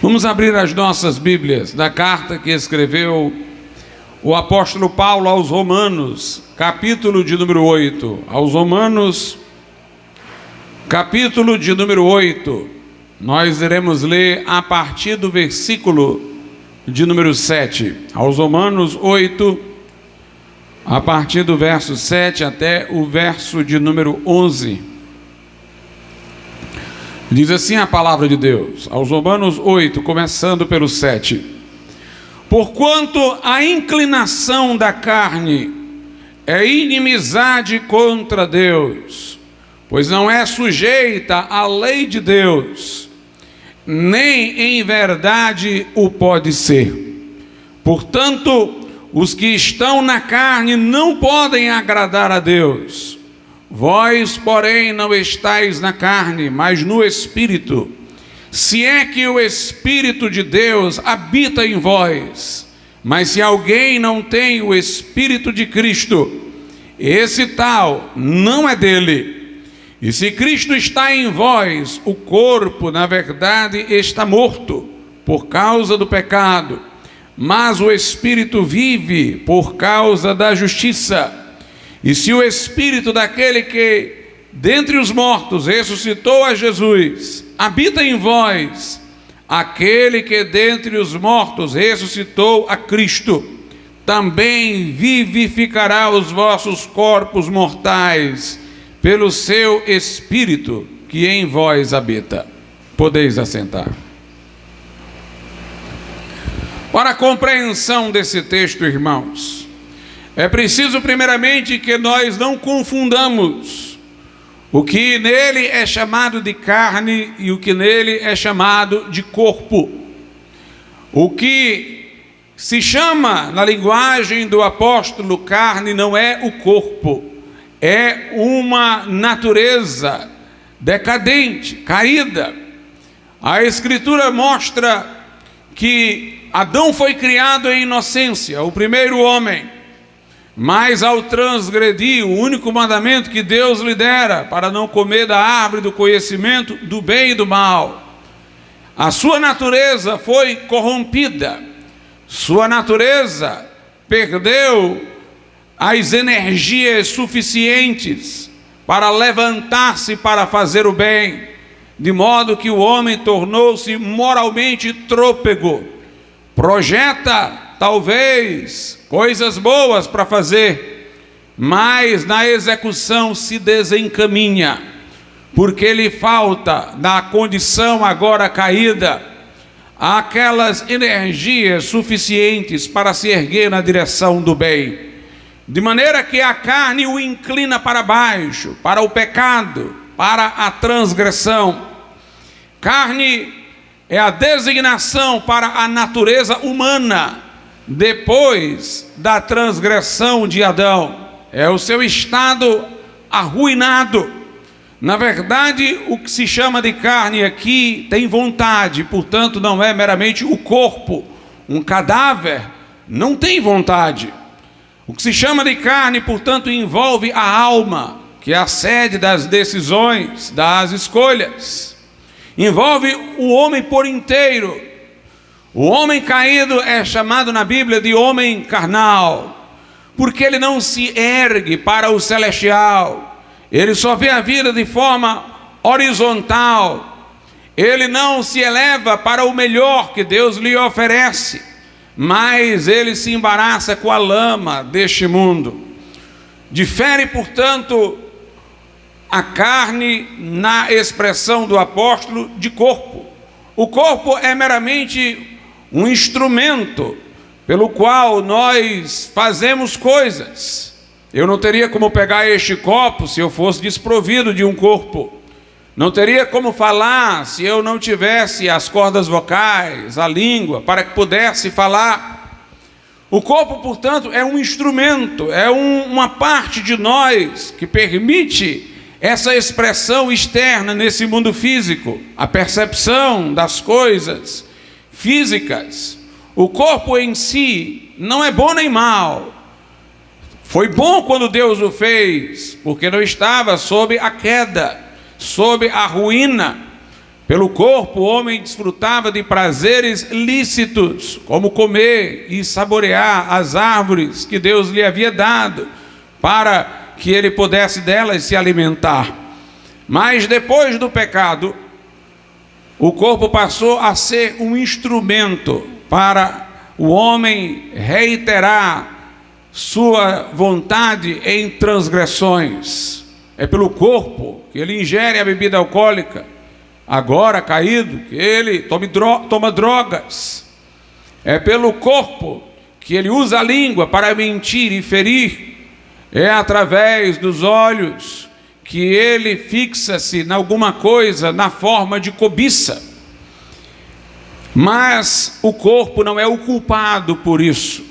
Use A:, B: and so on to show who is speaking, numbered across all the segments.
A: Vamos abrir as nossas Bíblias da carta que escreveu o apóstolo Paulo aos Romanos, capítulo de número 8. Aos Romanos, capítulo de número 8. Nós iremos ler a partir do versículo de número 7. Aos Romanos 8, a partir do verso 7 até o verso de número 11. Diz assim a palavra de Deus, aos Romanos 8, começando pelo 7. Porquanto a inclinação da carne é inimizade contra Deus, pois não é sujeita à lei de Deus, nem em verdade o pode ser. Portanto, os que estão na carne não podem agradar a Deus. Vós, porém, não estáis na carne, mas no Espírito, se é que o Espírito de Deus habita em vós. Mas se alguém não tem o Espírito de Cristo, esse tal não é dele. E se Cristo está em vós, o corpo, na verdade, está morto por causa do pecado, mas o Espírito vive por causa da justiça. E se o Espírito daquele que dentre os mortos ressuscitou a Jesus habita em vós, aquele que dentre os mortos ressuscitou a Cristo também vivificará os vossos corpos mortais pelo seu Espírito que em vós habita. Podeis assentar. Para a compreensão desse texto, irmãos, é preciso primeiramente que nós não confundamos o que nele é chamado de carne e o que nele é chamado de corpo. O que se chama na linguagem do apóstolo carne não é o corpo, é uma natureza decadente, caída. A Escritura mostra que Adão foi criado em inocência, o primeiro homem. Mas ao transgredir o único mandamento que Deus lhe dera, para não comer da árvore do conhecimento do bem e do mal, a sua natureza foi corrompida, sua natureza perdeu as energias suficientes para levantar-se para fazer o bem, de modo que o homem tornou-se moralmente trôpego, projeta talvez coisas boas para fazer, mas na execução se desencaminha, porque lhe falta, na condição agora caída, aquelas energias suficientes para se erguer na direção do bem, de maneira que a carne o inclina para baixo, para o pecado, para a transgressão. Carne é a designação para a natureza humana depois da transgressão de Adão, é o seu estado arruinado. Na verdade, o que se chama de carne aqui tem vontade, portanto não é meramente o corpo. Um cadáver não tem vontade. O que se chama de carne, portanto, envolve a alma, que é a sede das decisões, das escolhas. Envolve o homem por inteiro. O homem caído é chamado na Bíblia de homem carnal, porque ele não se ergue para o celestial, ele só vê a vida de forma horizontal, ele não se eleva para o melhor que Deus lhe oferece, mas ele se embaraça com a lama deste mundo. Difere, portanto, a carne, na expressão do apóstolo, de corpo. O corpo é meramente um instrumento pelo qual nós fazemos coisas. Eu não teria como pegar este copo se eu fosse desprovido de um corpo. Não teria como falar se eu não tivesse as cordas vocais, a língua, para que pudesse falar. O corpo, portanto, é um instrumento, é uma parte de nós que permite essa expressão externa nesse mundo físico, a percepção das coisas físicas. O corpo em si não é bom nem mal. Foi bom quando Deus o fez, porque não estava sob a queda, sob a ruína. Pelo corpo, o homem desfrutava de prazeres lícitos, como comer e saborear as árvores que Deus lhe havia dado, para que ele pudesse delas se alimentar. Mas depois do pecado, o corpo passou a ser um instrumento para o homem reiterar sua vontade em transgressões. É pelo corpo que ele ingere a bebida alcoólica, agora caído, que ele toma drogas. É pelo corpo que ele usa a língua para mentir e ferir. É através dos olhos que ele fixa-se em alguma coisa na forma de cobiça. Mas o corpo não é o culpado por isso.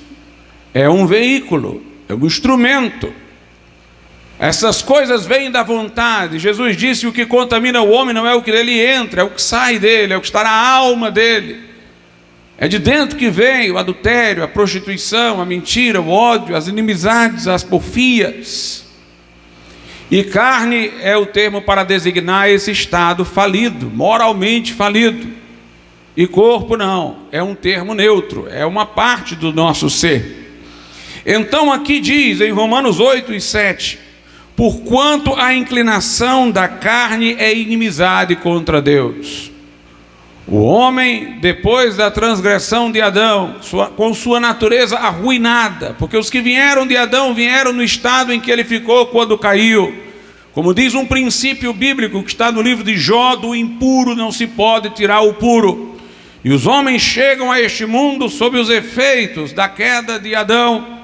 A: É um veículo, é um instrumento. Essas coisas vêm da vontade. Jesus disse: o que contamina o homem não é o que dele entra, é o que sai dele, é o que está na alma dele. É de dentro que vem o adultério, a prostituição, a mentira, o ódio, as inimizades, as porfias. E carne é o termo para designar esse estado falido, moralmente falido. E corpo não, é um termo neutro, é uma parte do nosso ser. Então aqui diz em Romanos 8:7: porquanto a inclinação da carne é inimizade contra Deus. O homem, depois da transgressão de Adão, com sua natureza arruinada, porque os que vieram de Adão vieram no estado em que ele ficou quando caiu. Como diz um princípio bíblico que está no livro de Jó: do impuro não se pode tirar o puro. E os homens chegam a este mundo sob os efeitos da queda de Adão.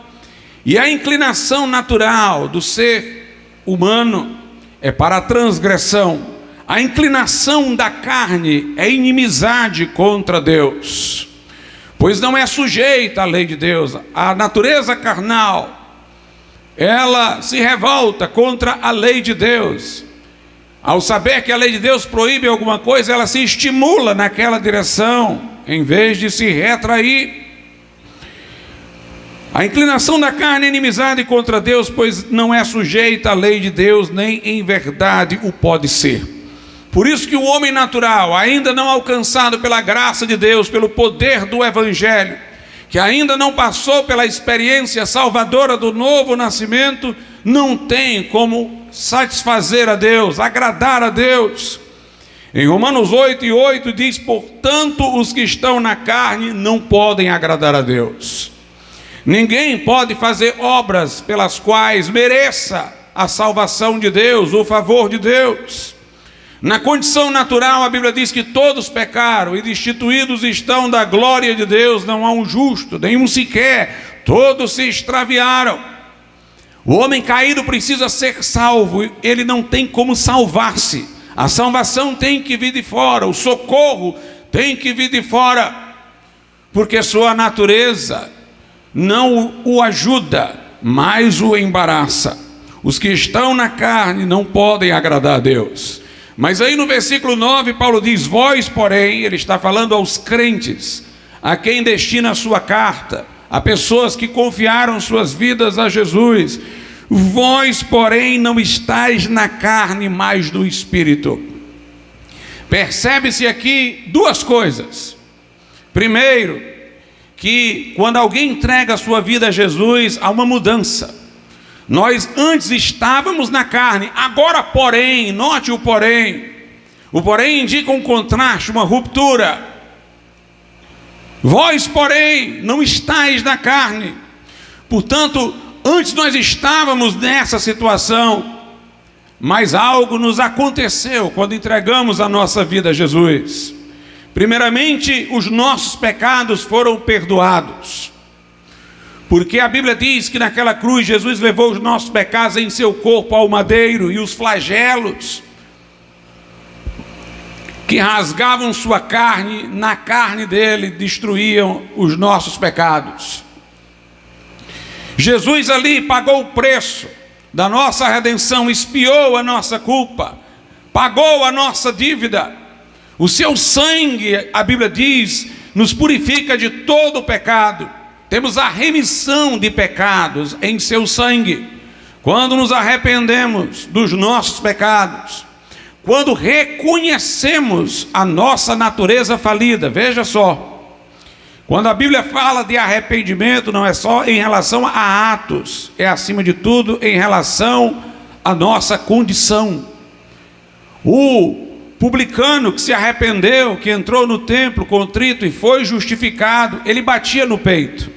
A: E a inclinação natural do ser humano é para a transgressão. A inclinação da carne é inimizade contra Deus, pois não é sujeita à lei de Deus. A natureza carnal, ela se revolta contra a lei de Deus. Ao saber que a lei de Deus proíbe alguma coisa, ela se estimula naquela direção, em vez de se retrair. A inclinação da carne é inimizade contra Deus, pois não é sujeita à lei de Deus, nem em verdade o pode ser. Por isso que o homem natural, ainda não alcançado pela graça de Deus, pelo poder do Evangelho, que ainda não passou pela experiência salvadora do novo nascimento, não tem como satisfazer a Deus, agradar a Deus. Em Romanos 8:8 diz: portanto, os que estão na carne não podem agradar a Deus. Ninguém pode fazer obras pelas quais mereça a salvação de Deus, o favor de Deus. Na condição natural, a Bíblia diz que todos pecaram e destituídos estão da glória de Deus. Não há um justo, nenhum sequer, todos se extraviaram. O homem caído precisa ser salvo, ele não tem como salvar-se. A salvação tem que vir de fora, o socorro tem que vir de fora, porque sua natureza não o ajuda, mas o embaraça. Os que estão na carne não podem agradar a Deus. Mas aí no versículo 9, Paulo diz: vós, porém, ele está falando aos crentes, a quem destina a sua carta, a pessoas que confiaram suas vidas a Jesus: vós, porém, não estáis na carne, mas no Espírito. Percebe-se aqui duas coisas. Primeiro, que quando alguém entrega a sua vida a Jesus, há uma mudança. Nós antes estávamos na carne, agora porém, note o porém. O porém indica um contraste, uma ruptura. Vós, porém, não estáis na carne. Portanto, antes nós estávamos nessa situação, mas algo nos aconteceu quando entregamos a nossa vida a Jesus. Primeiramente, os nossos pecados foram perdoados. Porque a Bíblia diz que naquela cruz Jesus levou os nossos pecados em seu corpo ao madeiro, e os flagelos que rasgavam sua carne, na carne dele destruíam os nossos pecados. Jesus ali pagou o preço da nossa redenção, expiou a nossa culpa, pagou a nossa dívida. O seu sangue, a Bíblia diz, nos purifica de todo o pecado. Temos a remissão de pecados em seu sangue, quando nos arrependemos dos nossos pecados, quando reconhecemos a nossa natureza falida. Veja só, quando a Bíblia fala de arrependimento, não é só em relação a atos, é acima de tudo em relação à nossa condição. O publicano que se arrependeu, que entrou no templo contrito e foi justificado, ele batia no peito.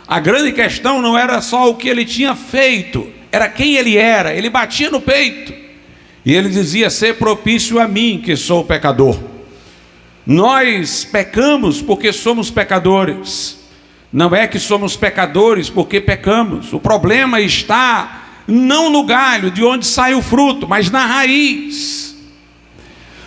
A: A grande questão não era só o que ele tinha feito, era quem ele era. Ele batia no peito e ele dizia: ser propício a mim, que sou pecador. Nós pecamos porque somos pecadores, não é que somos pecadores porque pecamos. O problema está não no galho de onde sai o fruto, mas na raiz.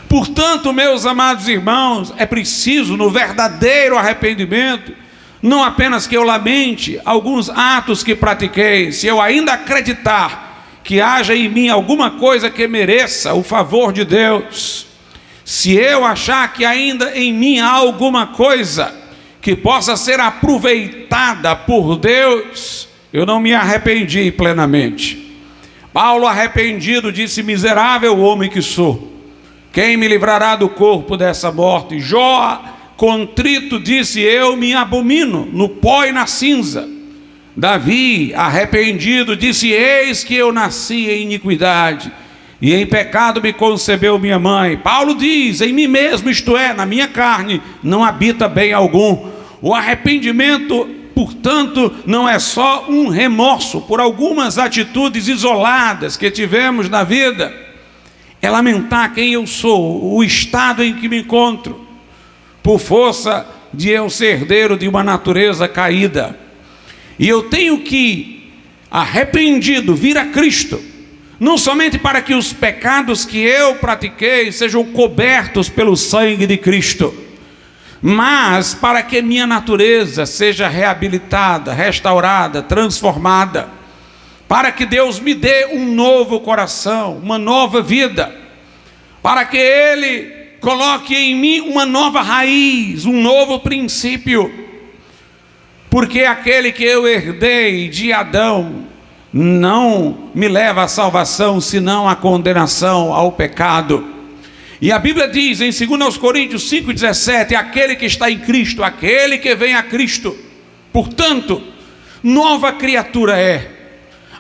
A: Portanto, meus amados irmãos, é preciso no verdadeiro arrependimento, não apenas que eu lamente alguns atos que pratiquei, se eu ainda acreditar que haja em mim alguma coisa que mereça o favor de Deus, se eu achar que ainda em mim há alguma coisa que possa ser aproveitada por Deus, eu não me arrependi plenamente. Paulo, arrependido, disse: miserável homem que sou, quem me livrará do corpo dessa morte? Jó, contrito, disse: eu me abomino no pó e na cinza. Davi, arrependido, disse: eis que eu nasci em iniquidade, e em pecado me concebeu minha mãe. Paulo diz: em mim mesmo, isto é, na minha carne, não habita bem algum. O arrependimento, portanto, não é só um remorso por algumas atitudes isoladas que tivemos na vida, é lamentar quem eu sou, o estado em que me encontro, por força de eu ser herdeiro de uma natureza caída. E eu tenho que, arrependido, vir a Cristo, não somente para que os pecados que eu pratiquei sejam cobertos pelo sangue de Cristo, mas para que minha natureza seja reabilitada, restaurada, transformada, para que Deus me dê um novo coração, uma nova vida, para que Ele coloque em mim uma nova raiz, um novo princípio, porque aquele que eu herdei de Adão não me leva à salvação, senão à condenação, ao pecado. E a Bíblia diz em 2 Coríntios 5,17, aquele que está em Cristo, aquele que vem a Cristo, portanto, nova criatura é.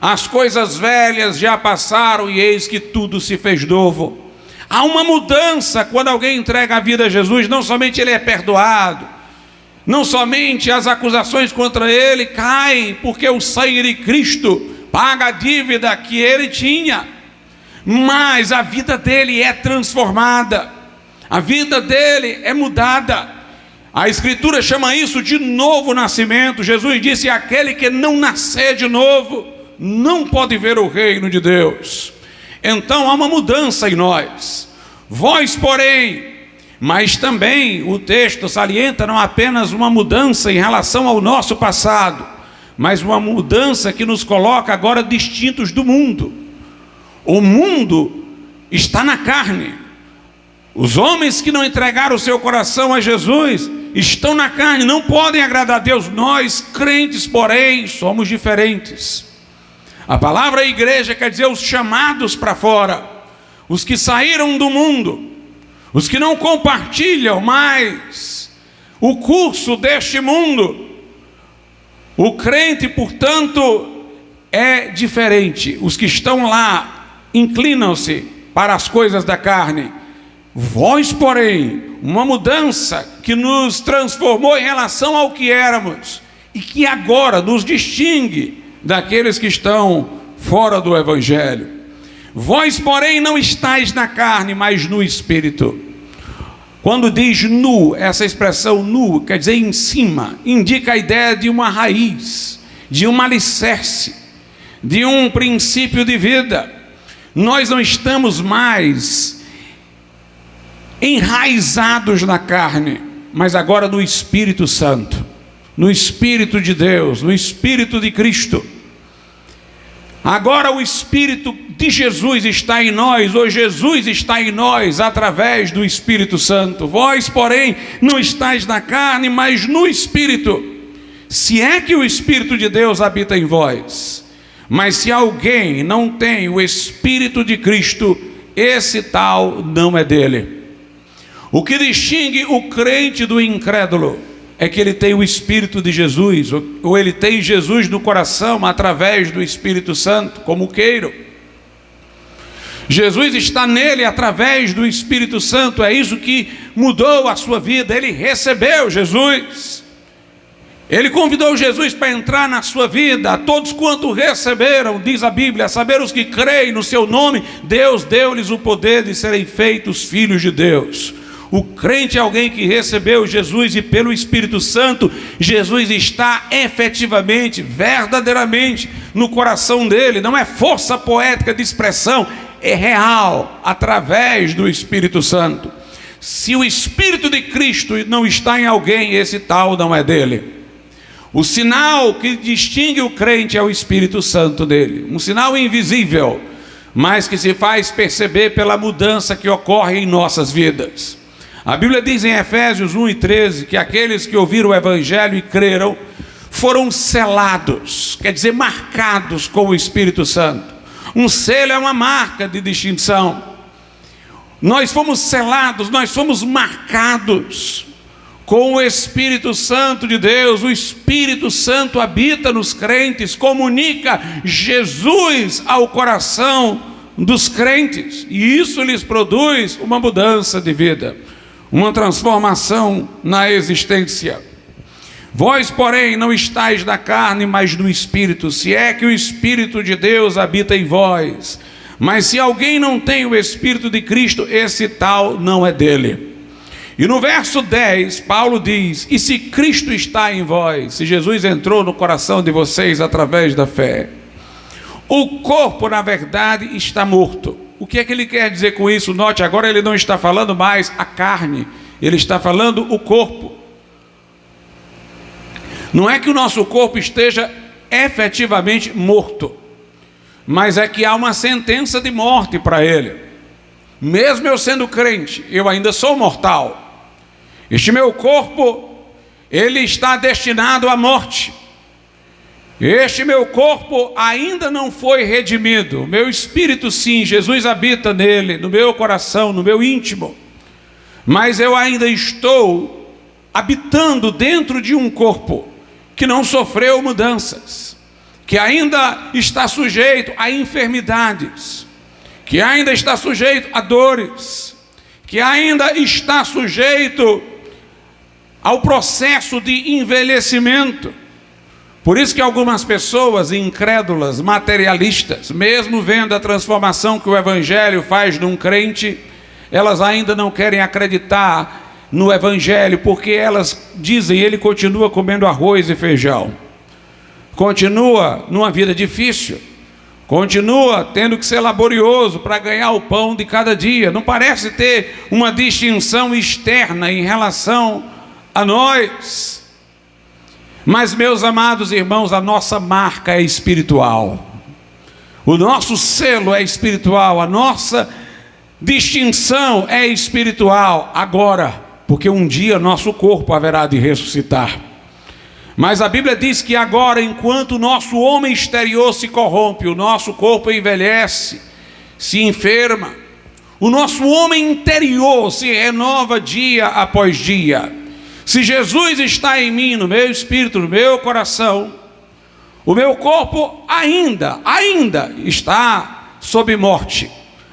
A: As coisas velhas já passaram e eis que tudo se fez novo. Há uma mudança quando alguém entrega a vida a Jesus. Não somente ele é perdoado, não somente as acusações contra ele caem, porque o sangue de Cristo paga a dívida que ele tinha, mas a vida dele é transformada, a vida dele é mudada. A Escritura chama isso de novo nascimento. Jesus disse: aquele que não nascer de novo não pode ver o reino de Deus. Então há uma mudança em nós. Vós, porém, mas também o texto salienta não apenas uma mudança em relação ao nosso passado, mas uma mudança que nos coloca agora distintos do mundo. O mundo está na carne. Os homens que não entregaram o seu coração a Jesus estão na carne, não podem agradar a Deus. Nós, crentes, porém, somos diferentes. A palavra igreja quer dizer os chamados para fora, os que saíram do mundo, os que não compartilham mais o curso deste mundo. O crente, portanto, é diferente. Os que estão lá inclinam-se para as coisas da carne. Vós, porém, uma mudança que nos transformou em relação ao que éramos e que agora nos distingue daqueles que estão fora do Evangelho. Vós, porém, não estáis na carne, mas no Espírito. Quando diz nu, essa expressão nu, quer dizer em cima, indica a ideia de uma raiz, de um alicerce, de um princípio de vida. Nós não estamos mais enraizados na carne, mas agora no Espírito Santo, no Espírito de Deus, no Espírito de Cristo. Agora o Espírito de Jesus está em nós, ou Jesus está em nós através do Espírito Santo. Vós, porém, não estáis na carne, mas no Espírito, se é que o Espírito de Deus habita em vós. Mas se alguém não tem o Espírito de Cristo, esse tal não é dele. O que distingue o crente do incrédulo é que ele tem o Espírito de Jesus, ou ele tem Jesus no coração através do Espírito Santo, como queiram. Jesus está nele através do Espírito Santo, é isso que mudou a sua vida. Ele recebeu Jesus, ele convidou Jesus para entrar na sua vida. A todos quanto receberam, diz a Bíblia, a saber os que creem no seu nome, Deus deu-lhes o poder de serem feitos filhos de Deus. O crente é alguém que recebeu Jesus, e pelo Espírito Santo, Jesus está efetivamente, verdadeiramente no coração dele. Não é força poética de expressão, é real, através do Espírito Santo. Se o Espírito de Cristo não está em alguém, esse tal não é dele. O sinal que distingue o crente é o Espírito Santo dele. Um sinal invisível, mas que se faz perceber pela mudança que ocorre em nossas vidas. A Bíblia diz em Efésios 1:13 que aqueles que ouviram o Evangelho e creram foram selados, quer dizer, marcados com o Espírito Santo. Um selo é uma marca de distinção. Nós fomos selados, nós fomos marcados com o Espírito Santo de Deus. O Espírito Santo habita nos crentes, comunica Jesus ao coração dos crentes, e isso lhes produz uma mudança de vida, uma transformação na existência. Vós, porém, não estáis na carne, mas no Espírito, se é que o Espírito de Deus habita em vós. Mas se alguém não tem o Espírito de Cristo, esse tal não é dele. E no verso 10, Paulo diz: e se Cristo está em vós, se Jesus entrou no coração de vocês através da fé, o corpo, na verdade, está morto. O que é que ele quer dizer com isso? Note, agora ele não está falando mais a carne, ele está falando o corpo. Não é que o nosso corpo esteja efetivamente morto, mas é que há uma sentença de morte para ele. Mesmo eu sendo crente, eu ainda sou mortal. Este meu corpo, ele está destinado à morte. Este meu corpo ainda não foi redimido. Meu espírito sim, Jesus habita nele, no meu coração, no meu íntimo. Mas eu ainda estou habitando dentro de um corpo que não sofreu mudanças, que ainda está sujeito a enfermidades, que ainda está sujeito a dores, que ainda está sujeito ao processo de envelhecimento. Por isso que algumas pessoas incrédulas, materialistas, mesmo vendo a transformação que o Evangelho faz num crente, elas ainda não querem acreditar no Evangelho, porque elas dizem: ele continua comendo arroz e feijão, continua numa vida difícil, continua tendo que ser laborioso para ganhar o pão de cada dia, não parece ter uma distinção externa em relação a nós. Mas, meus amados irmãos, a nossa marca é espiritual, o nosso selo é espiritual, a nossa distinção é espiritual agora, porque um dia nosso corpo haverá de ressuscitar. Mas a Bíblia diz que agora, enquanto o nosso homem exterior se corrompe, o nosso corpo envelhece, se enferma, o nosso homem interior se renova dia após dia. Se Jesus está em mim, no meu espírito, no meu coração, o meu corpo ainda está sob morte,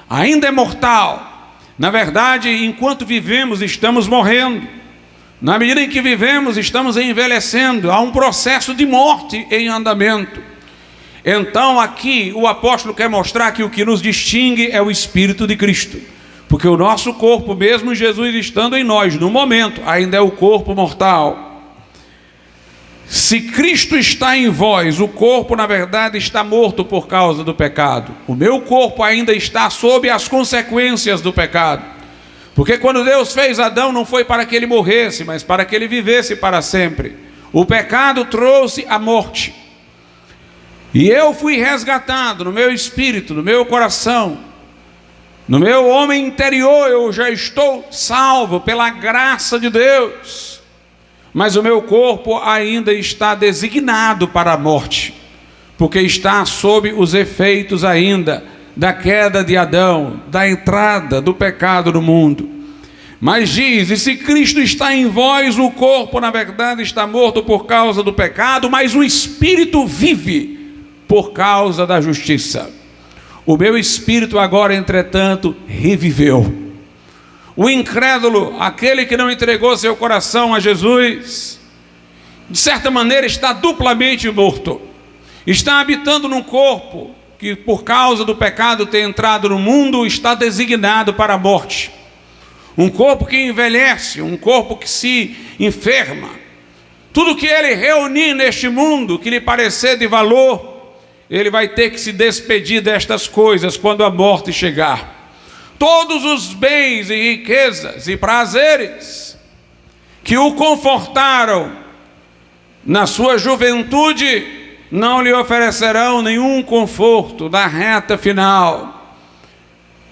A: ainda é mortal. Na verdade, enquanto vivemos, estamos morrendo. Na medida em que vivemos, estamos envelhecendo. Há um processo de morte em andamento. Então, aqui, o apóstolo quer mostrar que o que nos distingue é o Espírito de Cristo. Porque o nosso corpo, mesmo Jesus estando em nós, no momento, ainda é o corpo mortal. Se Cristo está em vós, o corpo, na verdade, está morto por causa do pecado. O meu corpo ainda está sob as consequências do pecado. Porque quando Deus fez Adão, não foi para que ele morresse, mas para que ele vivesse para sempre. O pecado trouxe a morte. E eu fui resgatado no meu espírito, no meu coração, no meu homem interior. Eu já estou salvo pela graça de Deus. Mas o meu corpo ainda está designado para a morte, porque está sob os efeitos ainda da queda de Adão, da entrada do pecado no mundo. Mas diz: e se Cristo está em vós, o corpo na verdade está morto por causa do pecado, mas o espírito vive por causa da justiça. O meu espírito agora, entretanto, reviveu. O incrédulo, aquele que não entregou seu coração a Jesus, de certa maneira está duplamente morto. Está habitando num corpo que, por causa do pecado ter entrado no mundo, está designado para a morte. Um corpo que envelhece, um corpo que se enferma. Tudo que ele reunir neste mundo, que lhe parecer de valor, ele vai ter que se despedir destas coisas quando a morte chegar. Todos os bens e riquezas e prazeres que o confortaram na sua juventude não lhe oferecerão nenhum conforto na reta final.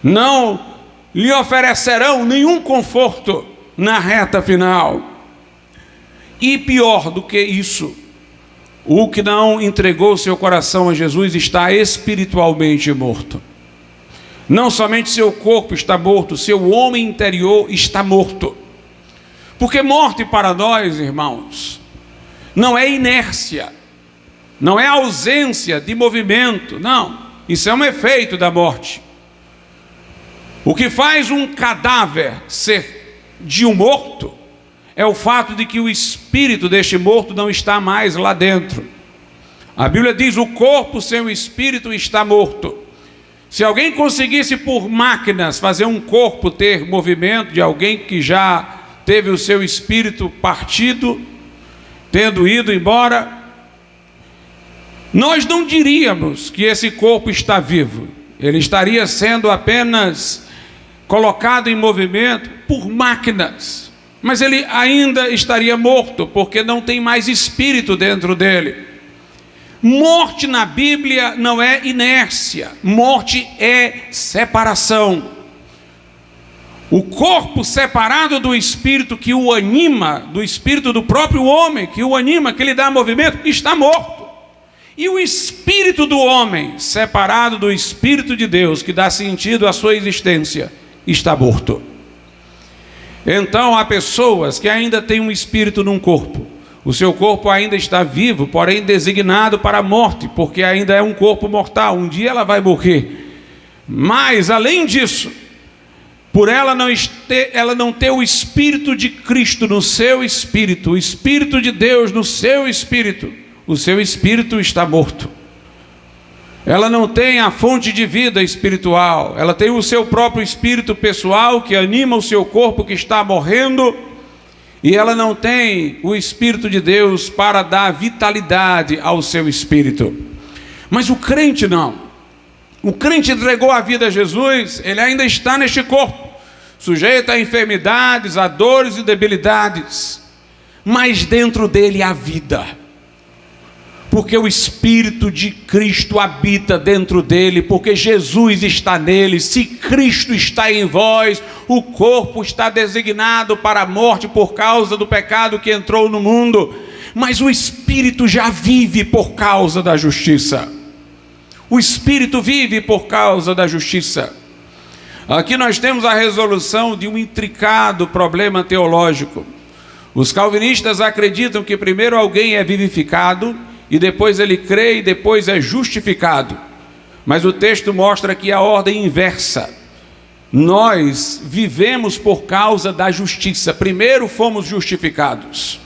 A: Não lhe oferecerão nenhum conforto na reta final. E pior do que isso, o que não entregou seu coração a Jesus está espiritualmente morto. Não somente seu corpo está morto, seu homem interior está morto. Porque morte para nós, irmãos, não é inércia, não é ausência de movimento, não. Isso é um efeito da morte. O que faz um cadáver ser de um morto é o fato de que o espírito deste morto não está mais lá dentro. A Bíblia diz: o corpo sem o espírito está morto. Se alguém conseguisse por máquinas fazer um corpo ter movimento de alguém que já teve o seu espírito partido, tendo ido embora, nós não diríamos que esse corpo está vivo. Ele estaria sendo apenas colocado em movimento por máquinas, mas ele ainda estaria morto, porque não tem mais espírito dentro dele. Morte na Bíblia não é inércia, morte é separação. O corpo separado do espírito que o anima, do espírito do próprio homem que o anima, que lhe dá movimento, está morto. E o espírito do homem, separado do espírito de Deus, que dá sentido à sua existência, está morto. Então há pessoas que ainda têm um espírito num corpo. O seu corpo ainda está vivo, porém designado para a morte, porque ainda é um corpo mortal. Um dia ela vai morrer. Mas além disso, por ela não ter o espírito de Cristo no seu espírito, o espírito de Deus no seu espírito, o seu espírito está morto. Ela não tem a fonte de vida espiritual, ela tem o seu próprio espírito pessoal que anima o seu corpo que está morrendo, e ela não tem o Espírito de Deus para dar vitalidade ao seu espírito. Mas o crente não. O crente entregou a vida a Jesus, ele ainda está neste corpo, sujeito a enfermidades, a dores e debilidades, mas dentro dele há vida. Porque o Espírito de Cristo habita dentro dele, porque Jesus está nele. Se Cristo está em vós, o corpo está designado para a morte por causa do pecado que entrou no mundo, mas o Espírito já vive por causa da justiça. O Espírito vive por causa da justiça. Aqui nós temos a resolução de um intricado problema teológico. Os calvinistas acreditam que primeiro alguém é vivificado, e depois ele crê e depois é justificado. Mas o texto mostra aqui a ordem inversa. Nós vivemos por causa da justiça. Primeiro fomos justificados.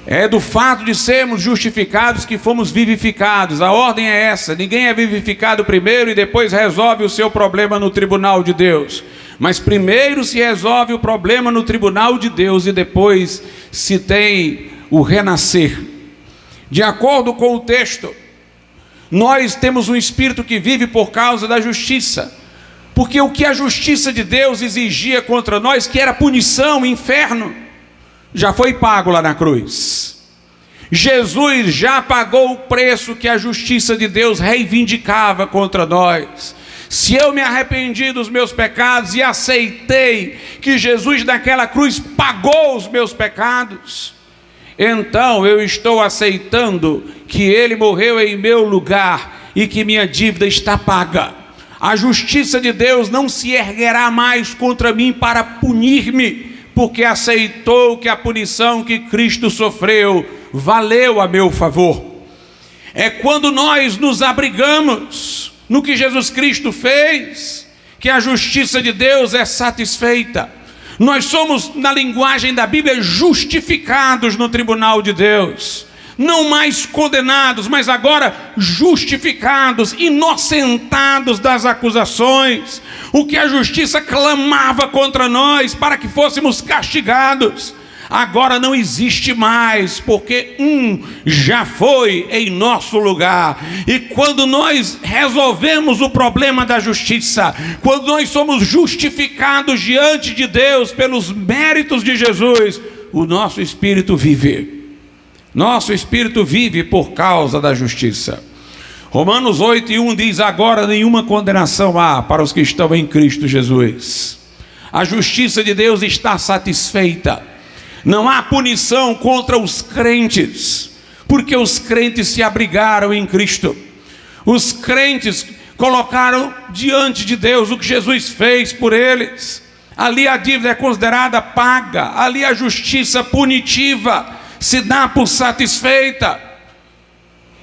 A: É do fato de sermos justificados que fomos vivificados. A ordem é essa. Ninguém é vivificado primeiro e depois resolve o seu problema no tribunal de Deus. Mas primeiro se resolve o problema no tribunal de Deus e depois se tem o renascer. De acordo com o texto, nós temos um espírito que vive por causa da justiça. Porque o que a justiça de Deus exigia contra nós, que era punição, inferno, já foi pago lá na cruz. Jesus já pagou o preço que a justiça de Deus reivindicava contra nós. Se eu me arrependi dos meus pecados e aceitei que Jesus naquela cruz pagou os meus pecados, então eu estou aceitando que Ele morreu em meu lugar e que minha dívida está paga. A justiça de Deus não se erguerá mais contra mim para punir-me, porque aceitou que a punição que Cristo sofreu valeu a meu favor. É quando nós nos abrigamos no que Jesus Cristo fez, que a justiça de Deus é satisfeita. Nós somos, na linguagem da Bíblia, justificados no tribunal de Deus. Não mais condenados, mas agora justificados, inocentados das acusações. O que a justiça clamava contra nós para que fôssemos castigados, agora não existe mais, porque já foi em nosso lugar. E quando nós resolvemos o problema da justiça, quando nós somos justificados diante de Deus pelos méritos de Jesus, o nosso espírito vive. Nosso espírito vive por causa da justiça. Romanos 8:1 diz: agora nenhuma condenação há para os que estão em Cristo Jesus. A justiça de Deus está satisfeita. Não há punição contra os crentes, porque os crentes se abrigaram em Cristo. Os crentes colocaram diante de Deus o que Jesus fez por eles. Ali a dívida é considerada paga, ali a justiça punitiva se dá por satisfeita.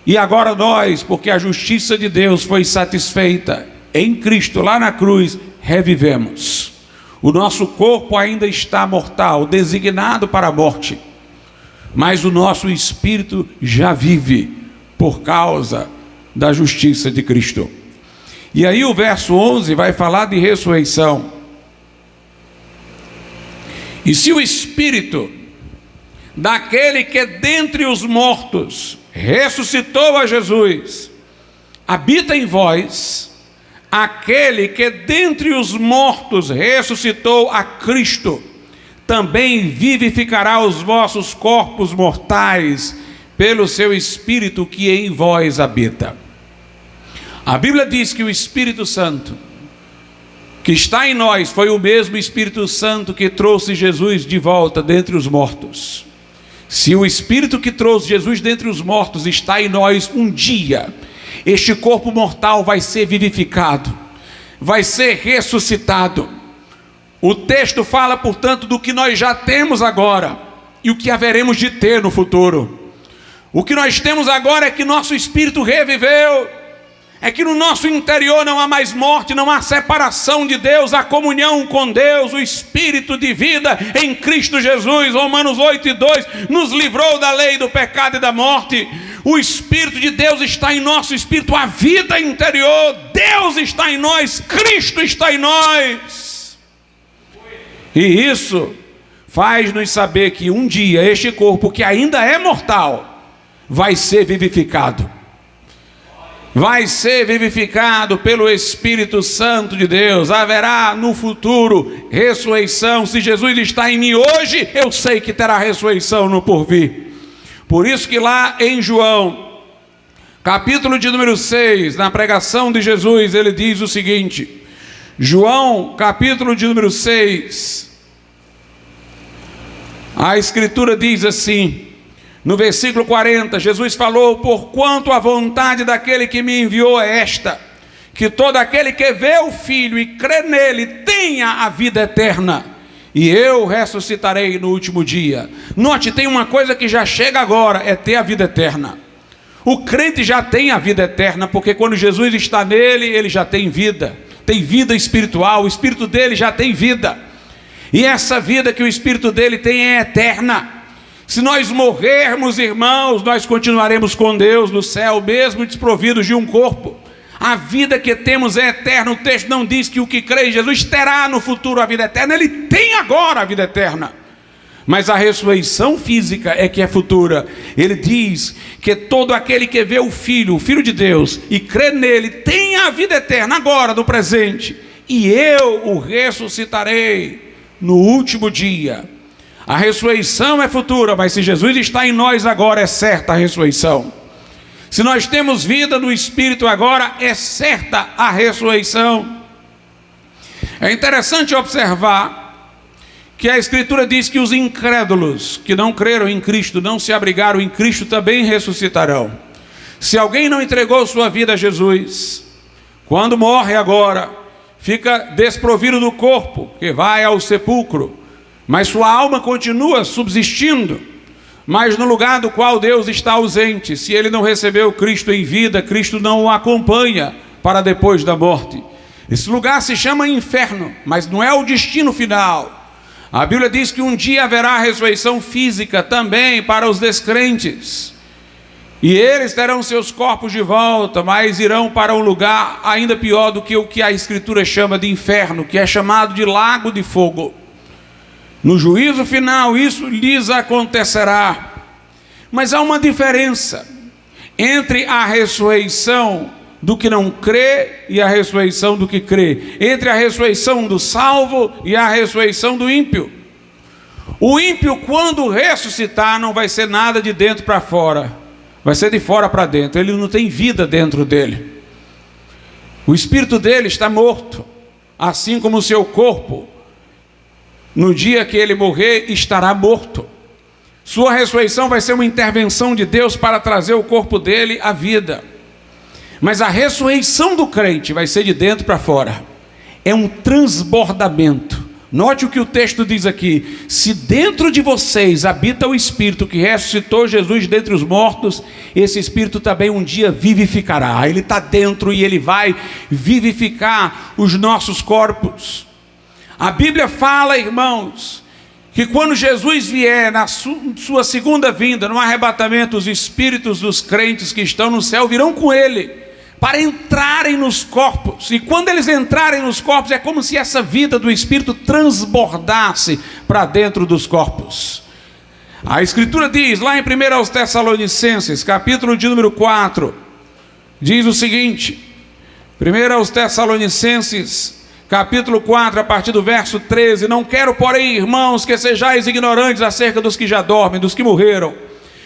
A: E agora nós, porque a justiça de Deus foi satisfeita em Cristo lá na cruz, revivemos. O nosso corpo ainda está mortal, designado para a morte, mas o nosso espírito já vive por causa da justiça de Cristo. E aí o verso 11 vai falar de ressurreição. E se o espírito daquele que dentre os mortos ressuscitou a Jesus habita em vós, aquele que dentre os mortos ressuscitou a Cristo também vivificará os vossos corpos mortais pelo seu Espírito que em vós habita. A Bíblia diz que o Espírito Santo que está em nós foi o mesmo Espírito Santo que trouxe Jesus de volta dentre os mortos. Se o Espírito que trouxe Jesus dentre os mortos está em nós, um dia este corpo mortal vai ser vivificado, vai ser ressuscitado. O texto fala, portanto, do que nós já temos agora e o que haveremos de ter no futuro. O que nós temos agora é que nosso espírito reviveu, é que no nosso interior não há mais morte, não há separação de Deus, há comunhão com Deus. O Espírito de vida em Cristo Jesus, Romanos 8:2, nos livrou da lei do pecado e da morte. O Espírito de Deus está em nosso espírito, a vida interior, Deus está em nós, Cristo está em nós. E isso faz-nos saber que um dia este corpo que ainda é mortal vai ser vivificado. Vai ser vivificado pelo Espírito Santo de Deus. Haverá no futuro ressurreição. Se Jesus está em mim hoje, eu sei que terá ressurreição no porvir. Por isso que lá em João, capítulo de número 6, na pregação de Jesus, ele diz o seguinte: João, capítulo de número 6, a Escritura diz assim, no versículo 40, Jesus falou: porquanto a vontade daquele que me enviou é esta, que todo aquele que vê o Filho e crê nele tenha a vida eterna, e eu ressuscitarei no último dia. Note, tem uma coisa que já chega agora, é ter a vida eterna. O crente já tem a vida eterna, porque quando Jesus está nele, ele já tem vida espiritual, o Espírito dele já tem vida, e essa vida que o Espírito dele tem é eterna. Se nós morrermos, irmãos, nós continuaremos com Deus no céu, mesmo desprovidos de um corpo. A vida que temos é eterna. O texto não diz que o que crê em Jesus terá no futuro a vida eterna, ele tem agora a vida eterna. Mas a ressurreição física é que é futura. Ele diz que todo aquele que vê o Filho de Deus, e crê nele, tem a vida eterna agora, no presente. E eu o ressuscitarei no último dia. A ressurreição é futura, mas se Jesus está em nós agora, é certa a ressurreição. Se nós temos vida no Espírito agora, é certa a ressurreição. É interessante observar que a Escritura diz que os incrédulos que não creram em Cristo, não se abrigaram em Cristo, também ressuscitarão. Se alguém não entregou sua vida a Jesus, quando morre agora, fica desprovido do corpo, que vai ao sepulcro, mas sua alma continua subsistindo, mas no lugar do qual Deus está ausente. Se ele não recebeu Cristo em vida, Cristo não o acompanha para depois da morte. Esse lugar se chama inferno, mas não é o destino final. A Bíblia diz que um dia haverá ressurreição física também para os descrentes, e eles terão seus corpos de volta, mas irão para um lugar ainda pior do que o que a Escritura chama de inferno, que é chamado de lago de fogo. No juízo final isso lhes acontecerá. Mas há uma diferença entre a ressurreição do que não crê e a ressurreição do que crê, entre a ressurreição do salvo e a ressurreição do ímpio. O ímpio, quando ressuscitar, não vai ser nada de dentro para fora, vai ser de fora para dentro. Ele não tem vida dentro dele. O espírito dele está morto, assim como o seu corpo, no dia que ele morrer, estará morto. Sua ressurreição vai ser uma intervenção de Deus para trazer o corpo dele à vida. Mas a ressurreição do crente vai ser de dentro para fora. É um transbordamento. Note o que o texto diz aqui: se dentro de vocês habita o Espírito que ressuscitou Jesus dentre os mortos, esse Espírito também um dia vivificará. Ele está dentro e ele vai vivificar os nossos corpos. A Bíblia fala, irmãos, que quando Jesus vier na sua segunda vinda, no arrebatamento, os espíritos dos crentes que estão no céu virão com ele para entrarem nos corpos. E quando eles entrarem nos corpos, é como se essa vida do Espírito transbordasse para dentro dos corpos. A Escritura diz, lá em 1 Tessalonicenses, capítulo de número 4, diz o seguinte, 1 Tessalonicenses, capítulo 4, a partir do verso 13: não quero, porém, irmãos, que sejais ignorantes acerca dos que já dormem, dos que morreram,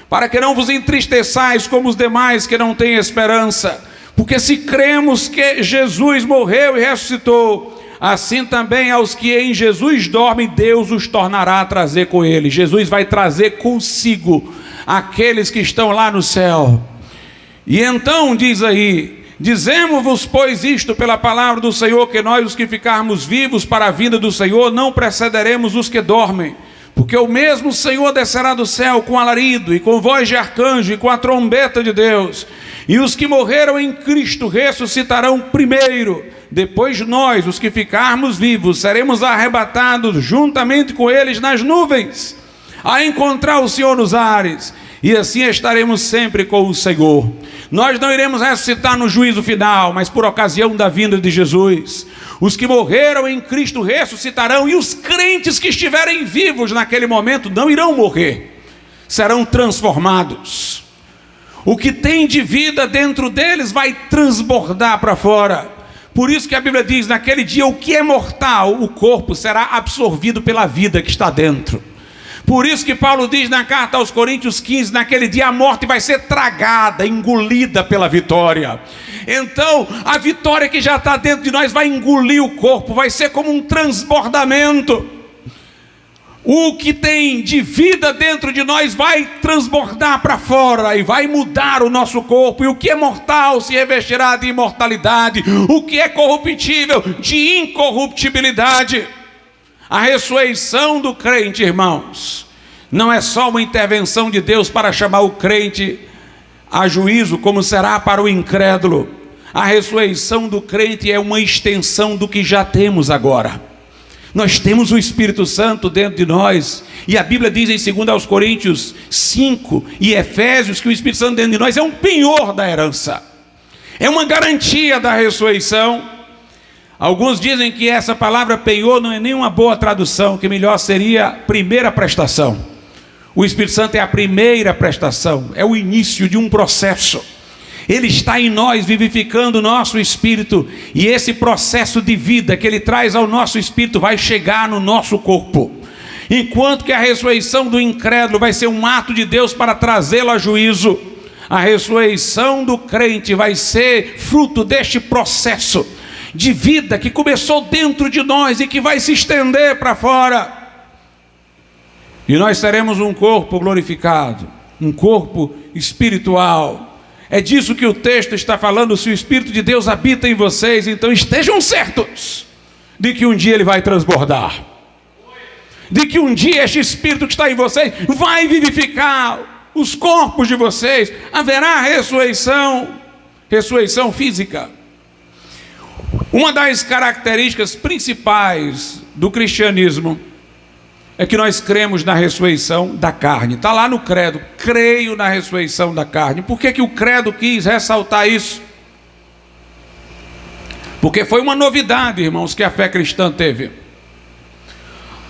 A: para que não vos entristeçais como os demais que não têm esperança. Porque se cremos que Jesus morreu e ressuscitou, assim também aos que em Jesus dormem, Deus os tornará a trazer com ele. Jesus vai trazer consigo aqueles que estão lá no céu. E então diz aí: dizemos-vos, pois, isto pela palavra do Senhor, que nós, os que ficarmos vivos para a vinda do Senhor, não precederemos os que dormem. Porque o mesmo Senhor descerá do céu com alarido, e com voz de arcanjo, e com a trombeta de Deus. E os que morreram em Cristo ressuscitarão primeiro. Depois nós, os que ficarmos vivos, seremos arrebatados juntamente com eles nas nuvens, a encontrar o Senhor nos ares. E assim estaremos sempre com o Senhor. Nós não iremos ressuscitar no juízo final, mas por ocasião da vinda de Jesus. Os que morreram em Cristo ressuscitarão, e os crentes que estiverem vivos naquele momento não irão morrer, serão transformados. O que tem de vida dentro deles vai transbordar para fora. Por isso que a Bíblia diz, naquele dia o que é mortal, o corpo, será absorvido pela vida que está dentro. Por isso que Paulo diz na carta aos Coríntios 15, naquele dia a morte vai ser tragada, engolida pela vitória. Então a vitória que já está dentro de nós vai engolir o corpo, vai ser como um transbordamento. O que tem de vida dentro de nós vai transbordar para fora e vai mudar o nosso corpo. E o que é mortal se revestirá de imortalidade, o que é corruptível de incorruptibilidade. A ressurreição do crente, irmãos, não é só uma intervenção de Deus para chamar o crente a juízo, como será para o incrédulo. A ressurreição do crente é uma extensão do que já temos agora. Nós temos o Espírito Santo dentro de nós, e a Bíblia diz em 2 Coríntios 5 e Efésios que o Espírito Santo dentro de nós é um penhor da herança, é uma garantia da ressurreição. Alguns dizem que essa palavra penhor não é nenhuma boa tradução, que melhor seria primeira prestação. O Espírito Santo é a primeira prestação, é o início de um processo. Ele está em nós, vivificando o nosso espírito, e esse processo de vida que ele traz ao nosso espírito vai chegar no nosso corpo. Enquanto que a ressurreição do incrédulo vai ser um ato de Deus para trazê-lo a juízo, a ressurreição do crente vai ser fruto deste processo de vida que começou dentro de nós e que vai se estender para fora. E nós teremos um corpo glorificado, um corpo espiritual. É disso que o texto está falando. Se o Espírito de Deus habita em vocês, então estejam certos de que um dia ele vai transbordar. De que um dia este Espírito que está em vocês vai vivificar os corpos de vocês. Haverá ressurreição física. Uma das características principais do cristianismo é que nós cremos na ressurreição da carne. Está lá no credo, creio na ressurreição da carne. Por que o credo quis ressaltar isso? Porque foi uma novidade, irmãos, que a fé cristã teve.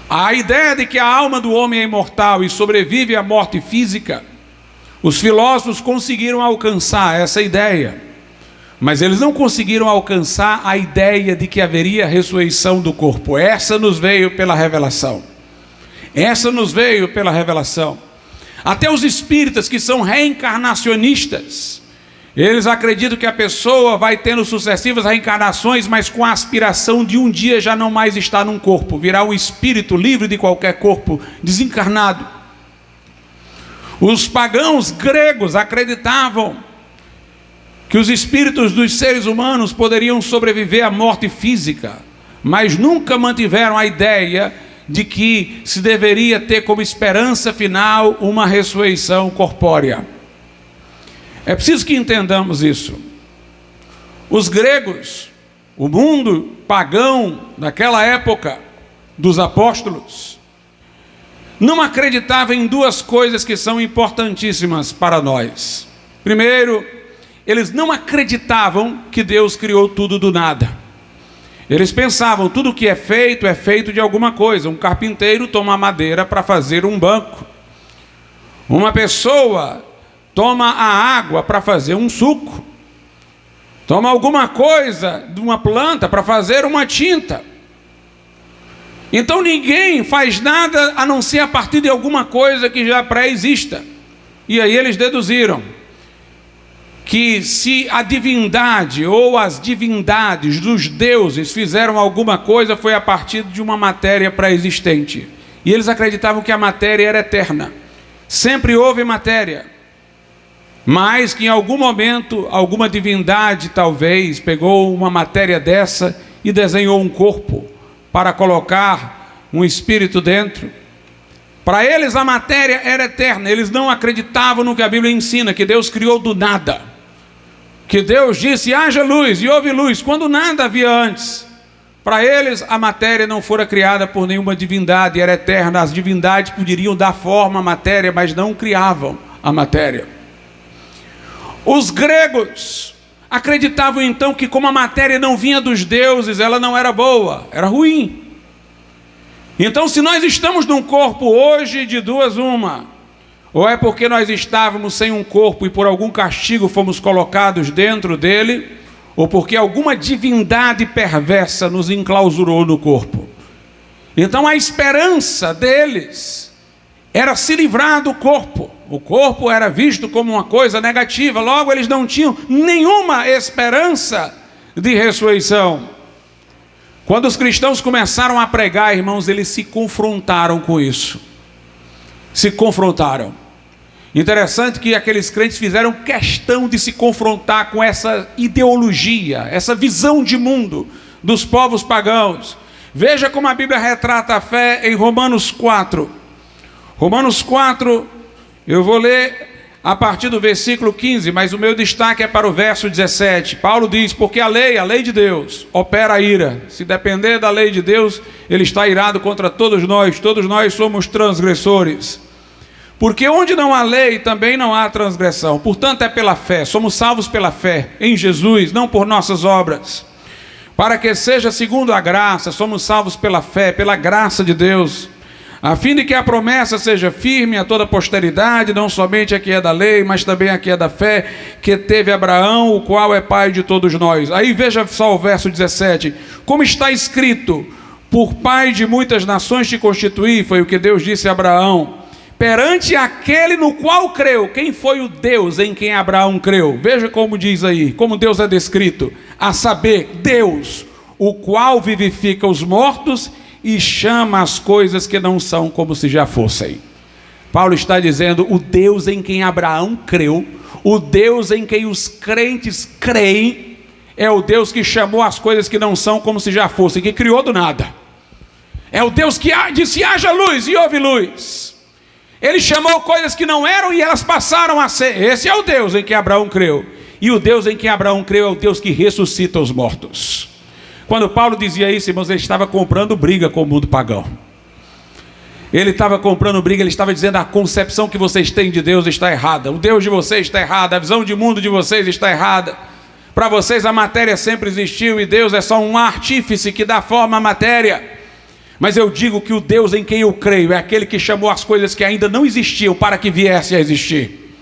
A: A ideia de que a alma do homem é imortal e sobrevive à morte física, os filósofos conseguiram alcançar essa ideia, mas eles não conseguiram alcançar a ideia de que haveria ressurreição do corpo. Essa nos veio pela revelação. Até os espíritas, que são reencarnacionistas, eles acreditam que a pessoa vai tendo sucessivas reencarnações, mas com a aspiração de um dia já não mais estar num corpo, virar um espírito livre de qualquer corpo, desencarnado. Os pagãos gregos acreditavam que os espíritos dos seres humanos poderiam sobreviver à morte física, mas nunca mantiveram a ideia de que se deveria ter como esperança final uma ressurreição corpórea. É preciso que entendamos isso. Os gregos, o mundo pagão daquela época dos apóstolos, não acreditava em duas coisas que são importantíssimas para nós. Primeiro, eles não acreditavam que Deus criou tudo do nada. Eles pensavam, tudo que é feito de alguma coisa. Um carpinteiro toma madeira para fazer um banco. Uma pessoa toma a água para fazer um suco. Toma alguma coisa de uma planta para fazer uma tinta. Então ninguém faz nada a não ser a partir de alguma coisa que já pré-exista. E aí eles deduziram que se a divindade ou as divindades dos deuses fizeram alguma coisa, foi a partir de uma matéria pré-existente. E eles acreditavam que a matéria era eterna. Sempre houve matéria. Mas que em algum momento, alguma divindade talvez pegou uma matéria dessa e desenhou um corpo para colocar um espírito dentro. Para eles a matéria era eterna. Eles não acreditavam no que a Bíblia ensina, que Deus criou do nada. Que Deus disse, haja luz, e houve luz, quando nada havia antes. Para eles, a matéria não fora criada por nenhuma divindade, era eterna. As divindades poderiam dar forma à matéria, mas não criavam a matéria. Os gregos acreditavam então que, como a matéria não vinha dos deuses, ela não era boa, era ruim. Então, se nós estamos num corpo hoje, de duas uma: ou é porque nós estávamos sem um corpo e por algum castigo fomos colocados dentro dele, ou porque alguma divindade perversa nos enclausurou no corpo. Então a esperança deles era se livrar do corpo. O corpo era visto como uma coisa negativa, logo eles não tinham nenhuma esperança de ressurreição. Quando os cristãos começaram a pregar, irmãos, eles se confrontaram com isso. Se confrontaram. Interessante que aqueles crentes fizeram questão de se confrontar com essa ideologia, essa visão de mundo dos povos pagãos. Veja como a Bíblia retrata a fé em Romanos 4. Romanos 4, eu vou ler a partir do versículo 15, mas o meu destaque é para o verso 17. Paulo diz, porque a lei de Deus, opera a ira. Se depender da lei de Deus, ele está irado contra todos nós somos transgressores. Porque onde não há lei, também não há transgressão. Portanto, é pela fé, somos salvos pela fé, em Jesus, não por nossas obras. Para que seja segundo a graça, somos salvos pela fé, pela graça de Deus, a fim de que a promessa seja firme a toda a posteridade, não somente a que é da lei, mas também a que é da fé, que teve Abraão, o qual é pai de todos nós. Aí veja só o verso 17, como está escrito, por pai de muitas nações te constituí, foi o que Deus disse a Abraão, perante aquele no qual creu. Quem foi o Deus em quem Abraão creu? Veja como diz aí, como Deus é descrito, a saber, Deus, o qual vivifica os mortos e chama as coisas que não são como se já fossem. Paulo está dizendo: o Deus em quem Abraão creu, o Deus em quem os crentes creem, é o Deus que chamou as coisas que não são como se já fossem, que criou do nada. É o Deus que disse: haja luz, e houve luz. Ele chamou coisas que não eram e elas passaram a ser. Esse é o Deus em que Abraão creu. E o Deus em que Abraão creu é o Deus que ressuscita os mortos. Quando Paulo dizia isso, irmãos, ele estava comprando briga com o mundo pagão. Ele estava comprando briga, ele estava dizendo: a concepção que vocês têm de Deus está errada. O Deus de vocês está errado, a visão de mundo de vocês está errada. Para vocês a matéria sempre existiu e Deus é só um artífice que dá forma à matéria. Mas eu digo que o Deus em quem eu creio é aquele que chamou as coisas que ainda não existiam para que viessem a existir.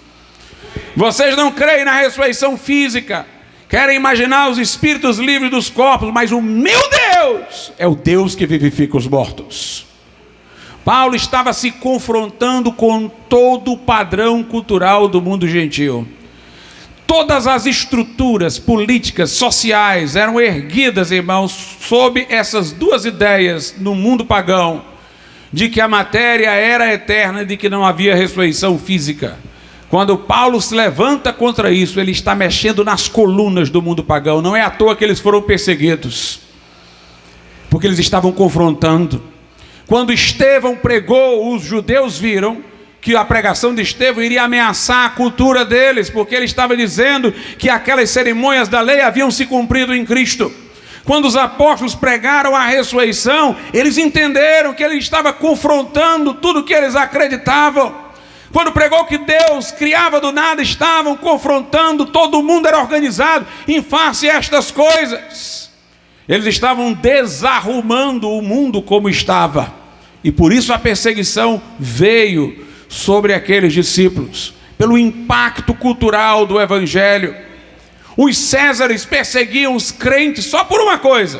A: Vocês não creem na ressurreição física, querem imaginar os espíritos livres dos corpos, mas o meu Deus é o Deus que vivifica os mortos. Paulo estava se confrontando com todo o padrão cultural do mundo gentil. Todas as estruturas políticas, sociais eram erguidas, irmãos, sob essas duas ideias no mundo pagão, de que a matéria era eterna e de que não havia ressurreição física. Quando Paulo se levanta contra isso, ele está mexendo nas colunas do mundo pagão. Não é à toa que eles foram perseguidos, porque eles estavam confrontando. Quando Estevão pregou, os judeus viram que a pregação de Estevão iria ameaçar a cultura deles, porque ele estava dizendo que aquelas cerimônias da lei haviam se cumprido em Cristo. Quando os apóstolos pregaram a ressurreição, eles entenderam que ele estava confrontando tudo que eles acreditavam. Quando pregou que Deus criava do nada, estavam confrontando, todo mundo era organizado em face a estas coisas. Eles estavam desarrumando o mundo como estava, e por isso a perseguição veio sobre aqueles discípulos, pelo impacto cultural do evangelho. Os Césares perseguiam os crentes só por uma coisa,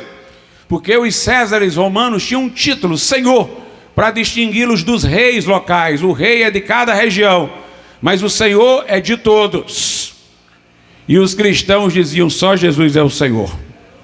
A: porque os Césares romanos tinham um título, Senhor, para distingui-los dos reis locais. O rei é de cada região, mas o Senhor é de todos. E os cristãos diziam: só Jesus é o Senhor.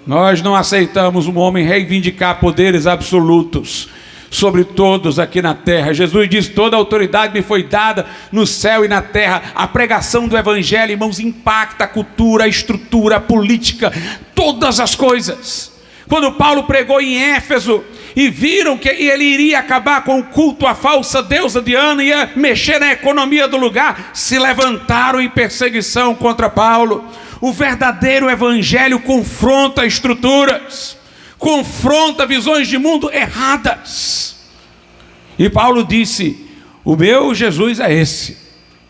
A: Nós não aceitamos um homem reivindicar poderes absolutos sobre todos aqui na terra. Jesus diz: toda autoridade me foi dada no céu e na terra. A pregação do evangelho, irmãos, impacta a cultura, a estrutura, a política, todas as coisas. Quando Paulo pregou em Éfeso e viram que ele iria acabar com o culto à falsa deusa Diana, ia mexer na economia do lugar, se levantaram em perseguição contra Paulo. O verdadeiro evangelho confronta estruturas, confronta visões de mundo erradas. E Paulo disse: o meu Jesus é esse,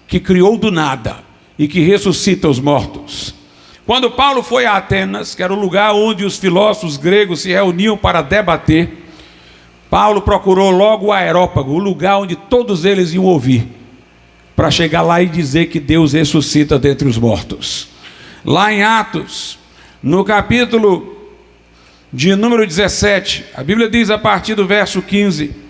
A: que criou do nada e que ressuscita os mortos. Quando Paulo foi a Atenas, que era o lugar onde os filósofos gregos se reuniam para debater, Paulo procurou logo o Areópago, o lugar onde todos eles iam ouvir, para chegar lá e dizer que Deus ressuscita dentre os mortos. Lá em Atos, no capítulo de número 17, a Bíblia diz a partir do verso 15: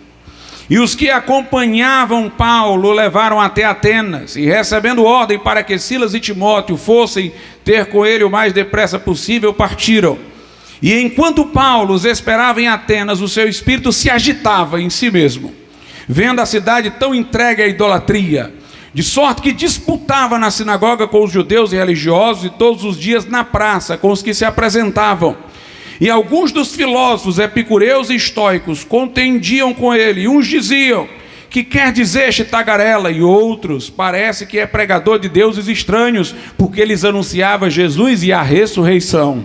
A: e os que acompanhavam Paulo levaram até Atenas, e recebendo ordem para que Silas e Timóteo fossem ter com ele o mais depressa possível, partiram. E enquanto Paulo os esperava em Atenas, o seu espírito se agitava em si mesmo, vendo a cidade tão entregue à idolatria, de sorte que disputava na sinagoga com os judeus e religiosos, e todos os dias na praça com os que se apresentavam. E alguns dos filósofos epicureus e estoicos contendiam com ele, e uns diziam: que quer dizer este tagarela? E outros: parece que é pregador de deuses estranhos, porque lhes anunciava Jesus e a ressurreição.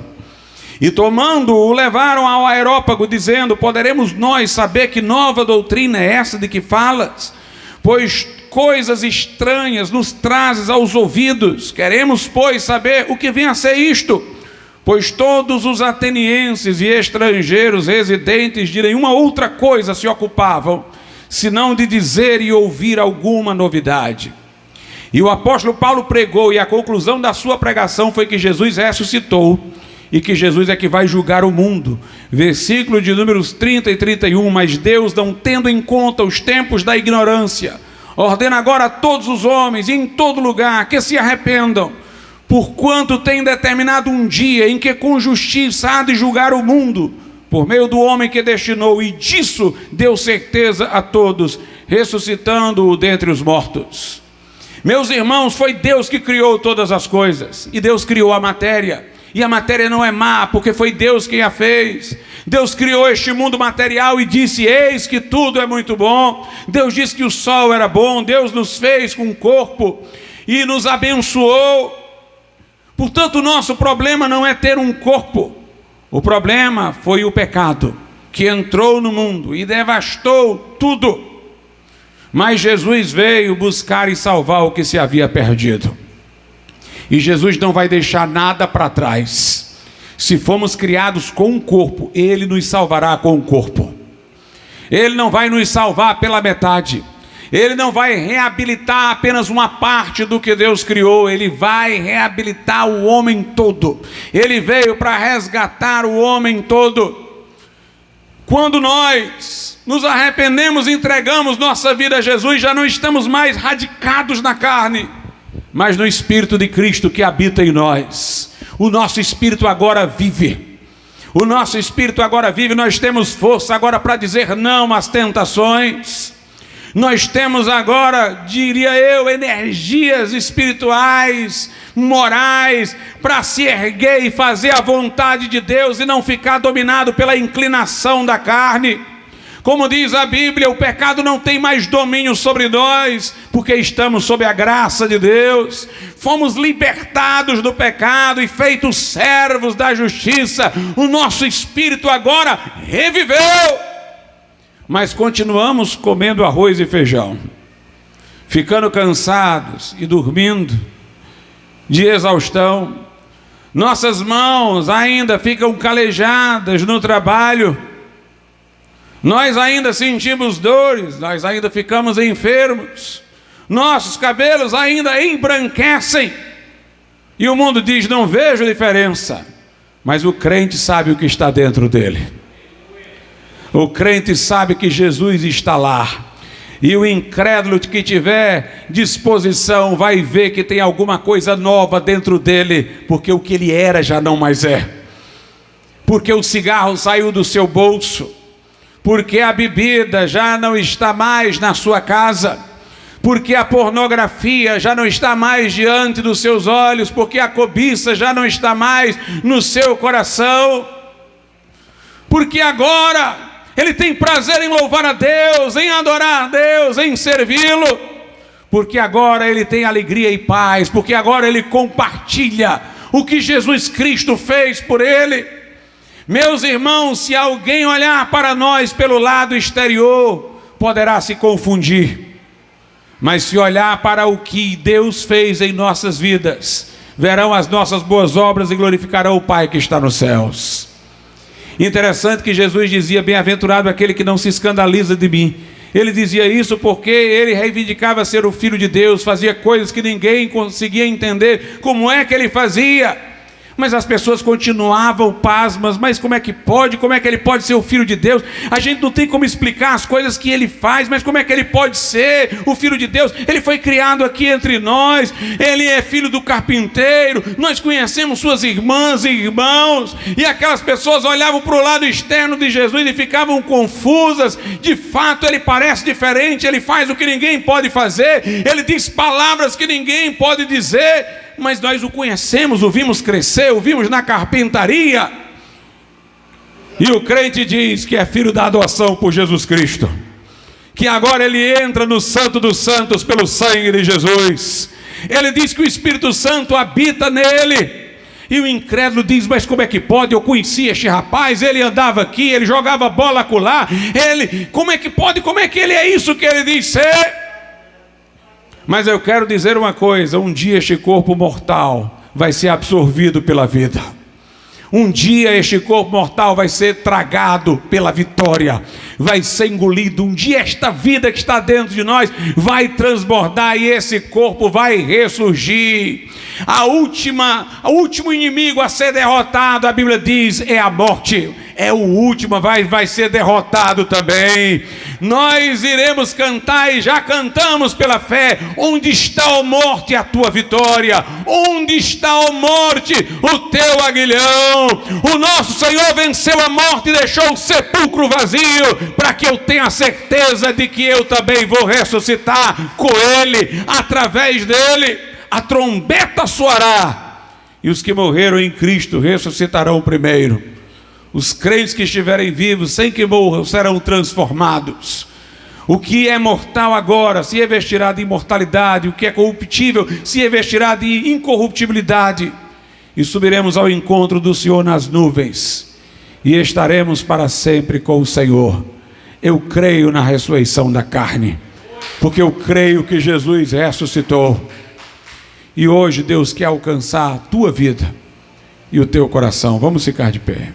A: E tomando-o, levaram ao Areópago, dizendo: poderemos nós saber que nova doutrina é essa de que falas? Pois coisas estranhas nos trazes aos ouvidos. Queremos, pois, saber o que vem a ser isto. Pois todos os atenienses e estrangeiros residentes de nenhuma outra coisa se ocupavam, senão de dizer e ouvir alguma novidade. E o apóstolo Paulo pregou, e a conclusão da sua pregação foi que Jesus ressuscitou, e que Jesus é que vai julgar o mundo. Versículo de números 30 e 31, mas Deus, não tendo em conta os tempos da ignorância, ordena agora a todos os homens, e em todo lugar, que se arrependam, porquanto tem determinado um dia em que com justiça há de julgar o mundo, por meio do homem que destinou, e disso deu certeza a todos, ressuscitando-o dentre os mortos. Meus irmãos, foi Deus que criou todas as coisas, e Deus criou a matéria, e a matéria não é má, porque foi Deus quem a fez. Deus criou este mundo material e disse: eis que tudo é muito bom. Deus disse que o sol era bom, Deus nos fez com um corpo e nos abençoou. Portanto, o nosso problema não é ter um corpo, o problema foi o pecado que entrou no mundo e devastou tudo. Mas Jesus veio buscar e salvar o que se havia perdido. E Jesus não vai deixar nada para trás. Se fomos criados com um corpo, Ele nos salvará com um corpo. Ele não vai nos salvar pela metade. Ele não vai reabilitar apenas uma parte do que Deus criou. Ele vai reabilitar o homem todo. Ele veio para resgatar o homem todo. Quando nós nos arrependemos e entregamos nossa vida a Jesus, já não estamos mais radicados na carne, mas no Espírito de Cristo que habita em nós. O nosso Espírito agora vive. O nosso Espírito agora vive. Nós temos força agora para dizer não às tentações. Nós temos agora, diria eu, energias espirituais, morais, para se erguer e fazer a vontade de Deus e não ficar dominado pela inclinação da carne. Como diz a Bíblia, o pecado não tem mais domínio sobre nós, porque estamos sob a graça de Deus. Fomos libertados do pecado e feitos servos da justiça. O nosso espírito agora reviveu. Mas continuamos comendo arroz e feijão, ficando cansados e dormindo de exaustão. Nossas mãos ainda ficam calejadas no trabalho. Nós ainda sentimos dores, nós ainda ficamos enfermos. Nossos cabelos ainda embranquecem. E o mundo diz: não vejo diferença. Mas o crente sabe o que está dentro dele. O crente sabe que Jesus está lá. E o incrédulo que tiver disposição vai ver que tem alguma coisa nova dentro dele, porque o que ele era já não mais é. Porque o cigarro saiu do seu bolso, porque a bebida já não está mais na sua casa, porque a pornografia já não está mais diante dos seus olhos, porque a cobiça já não está mais no seu coração, porque agora ele tem prazer em louvar a Deus, em adorar a Deus, em servi-lo, porque agora ele tem alegria e paz, porque agora ele compartilha o que Jesus Cristo fez por ele. Meus irmãos, se alguém olhar para nós pelo lado exterior, poderá se confundir, mas se olhar para o que Deus fez em nossas vidas, verão as nossas boas obras e glorificarão o Pai que está nos céus. Interessante que Jesus dizia: bem-aventurado aquele que não se escandaliza de mim. Ele dizia isso porque ele reivindicava ser o Filho de Deus, fazia coisas que ninguém conseguia entender como é que ele fazia. Mas as pessoas continuavam pasmas: mas como é que pode? Como é que ele pode ser o Filho de Deus? A gente não tem como explicar as coisas que ele faz, mas como é que ele pode ser o Filho de Deus? Ele foi criado aqui entre nós, ele é filho do carpinteiro, nós conhecemos suas irmãs e irmãos, e aquelas pessoas olhavam para o lado externo de Jesus e ficavam confusas. De fato, ele parece diferente, ele faz o que ninguém pode fazer, ele diz palavras que ninguém pode dizer, mas nós o conhecemos, o vimos crescer, o vimos na carpintaria. E o crente diz que é filho da adoção por Jesus Cristo, que agora ele entra no Santo dos Santos pelo sangue de Jesus. Ele diz que o Espírito Santo habita nele. E o incrédulo diz: mas como é que pode? Eu conheci este rapaz, ele andava aqui, ele jogava bola acolá, como é que pode? Como é que ele é isso que ele diz ser? Mas eu quero dizer uma coisa: um dia este corpo mortal vai ser absorvido pela vida. Um dia este corpo mortal vai ser tragado pela vitória, vai ser engolido. Um dia esta vida que está dentro de nós vai transbordar e esse corpo vai ressurgir. O último inimigo a ser derrotado, a Bíblia diz, é a morte. é o último, vai ser derrotado também. Nós iremos cantar e já cantamos pela fé. Onde está, ó morte, a tua vitória? Onde está, ó morte, o teu aguilhão? O nosso Senhor venceu a morte e deixou o sepulcro vazio, para que eu tenha certeza de que eu também vou ressuscitar com Ele, através dele. A trombeta soará, e os que morreram em Cristo ressuscitarão primeiro. Os crentes que estiverem vivos, sem que morram, serão transformados. O que é mortal agora se revestirá de imortalidade, o que é corruptível se revestirá de incorruptibilidade. E subiremos ao encontro do Senhor nas nuvens, e estaremos para sempre com o Senhor. Eu creio na ressurreição da carne, porque eu creio que Jesus ressuscitou. E hoje Deus quer alcançar a tua vida e o teu coração. Vamos ficar de pé.